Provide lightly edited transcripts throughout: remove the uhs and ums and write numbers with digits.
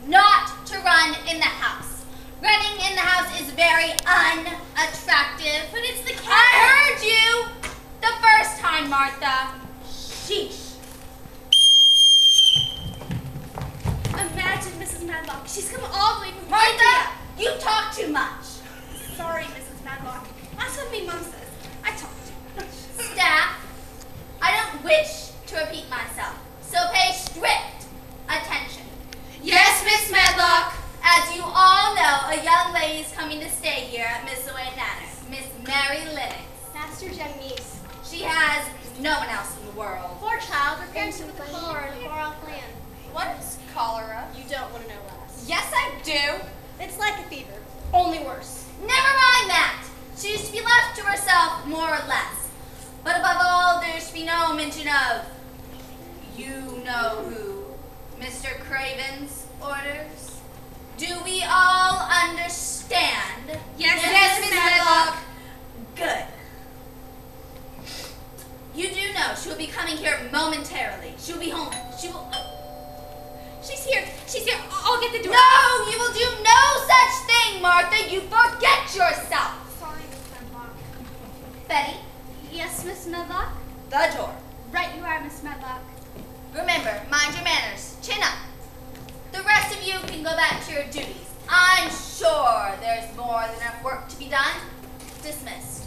not to run in the house. Running in the house is very unattractive. But it's the cat. I heard you the first time, Martha. Sheesh. Imagine Mrs. Medlock. She's come all the way from Martha, India. you talk too much. Sorry, Mrs. Medlock. That's what me mom says. I talk too much. Staff, I don't wish to repeat myself, so pay strict attention. Yes, Miss Medlock. As you all know, a young lady is coming to stay here at Miss Owen Manor, Miss Mary Lennox. Master Jennings. She has no one else in the world. Poor child, her parents with the cholera in a far-off land. What is cholera? You don't want to know less. Yes, I do. It's like a fever, only worse. Never mind that. She is to be left to herself, more or less. But above all, there should be no mention of, you know who, Mr. Craven's orders. Do we all understand? Yes, Miss Medlock. Good. You do know she will be coming here momentarily. She will be home. She will... She's here. She's here. I'll get the door. No, you will do no such thing, Martha. You forget yourself. Sorry, Miss Medlock. Betty, Yes, Miss Medlock? the door. Right you are, Miss Medlock. Remember, mind your manners. Chin up. The rest of you can go back to your duties. I'm sure there's more than enough work to be done. Dismissed.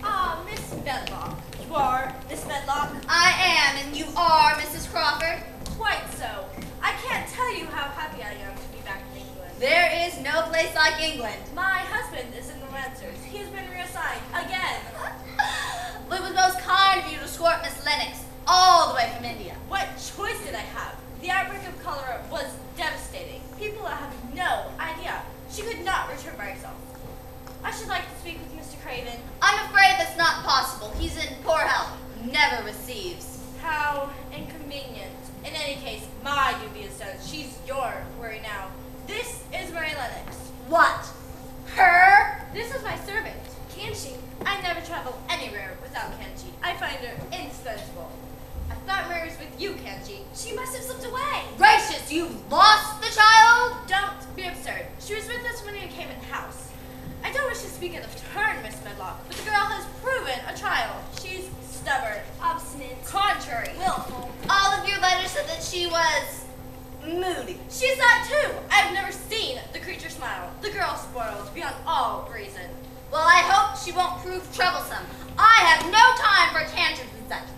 Ah, Miss Medlock. You are Miss Medlock? I am, and you are Mrs. Crawford. Quite so. I can't tell you how happy I am to be back in England. There is no place like England. My husband is in the Lancers. He has been reassigned again. It was most kind of you to escort Miss Lennox all the way from India. What choice did I have? The outbreak of cholera was devastating. People have no idea. She could not return by herself. I should like to speak with Mr. Craven. I'm afraid that's not possible. He's in poor health. Never receives. How inconvenient. In any case, my duty is done. She's your worry now. This is Mary Lennox. What? Her? This is my servant, Kanchi. I never travel anywhere without Kanchi. I find her indispensable. I thought Mary was with you, Kanchi. She must have slipped away. Gracious, you've lost the child? Don't be absurd. She was with us when we came in the house. I don't wish to speak out of turn, Miss Medlock, but the girl has proven a child. She's stubborn, obstinate, contrary, willful. All of your letters said that she was moody. She's that too. I've never seen the creature smile. The girl spoiled beyond all reason. Well, I hope she won't prove troublesome. I have no time for tantrums and such.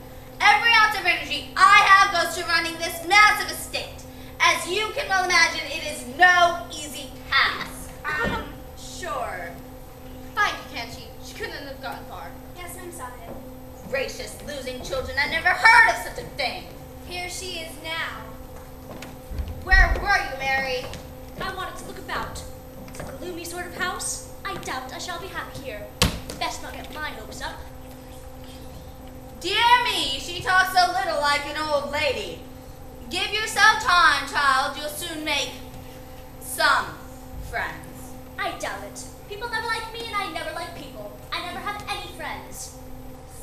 Every ounce of energy I have goes to running this massive estate. As you can well imagine, it is no easy task. Sure. Fine, Kanchi. She couldn't have gotten far. Yes, I'm sorry. Gracious, losing children. I never heard of such a thing. Here she is now. Where were you, Mary? I wanted to look about. It's a gloomy sort of house. I doubt I shall be happy here. Best not get my hopes up. Dear me, she talks a little like an old lady. Give yourself time, child. You'll soon make some friends. I doubt it. People never like me and I never like people. I never have any friends.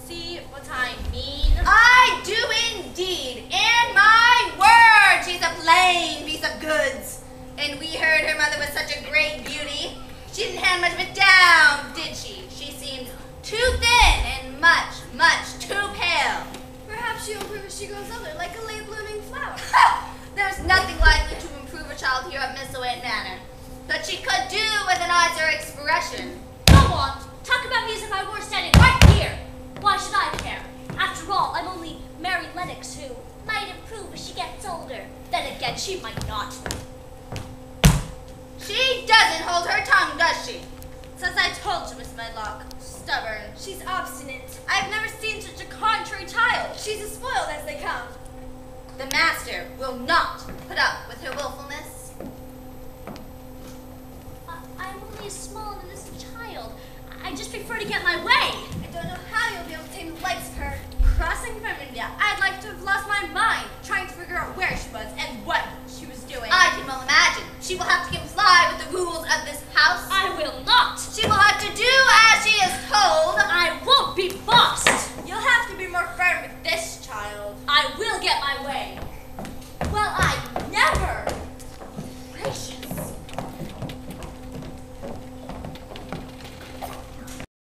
See what I mean? I do indeed. And my word, she's a plain piece of goods. And we heard her mother was such a great beauty. She didn't hand much of it down, did she? She seems too thin and much, much too pale. Perhaps she'll improve as she grows older, like a late blooming flower. There's nothing likely to improve a child here at Miss Owen Manor. But she could do with a nicer expression. Go on. Talk about me as if I were standing right here. Why should I care? After all, I'm only Mary Lennox who might improve as she gets older. Then again, she might not. She doesn't hold her tongue, does she? As I told you, Miss Medlock, stubborn. She's obstinate. I've never seen such a contrary child. She's as spoiled as they come. The master will not put up with her willfulness. I'm only a small and innocent child. I just prefer to get my way. I don't know how you'll be able to tame the likes of her. Crossing from India, I'd like to have lost my mind trying to figure out where she was and what she was doing. I can well imagine. She will have to comply with the rules of this house. I will not. She will have to do as she is told. I won't be bossed. You'll have to be more firm with this child. I will get my way.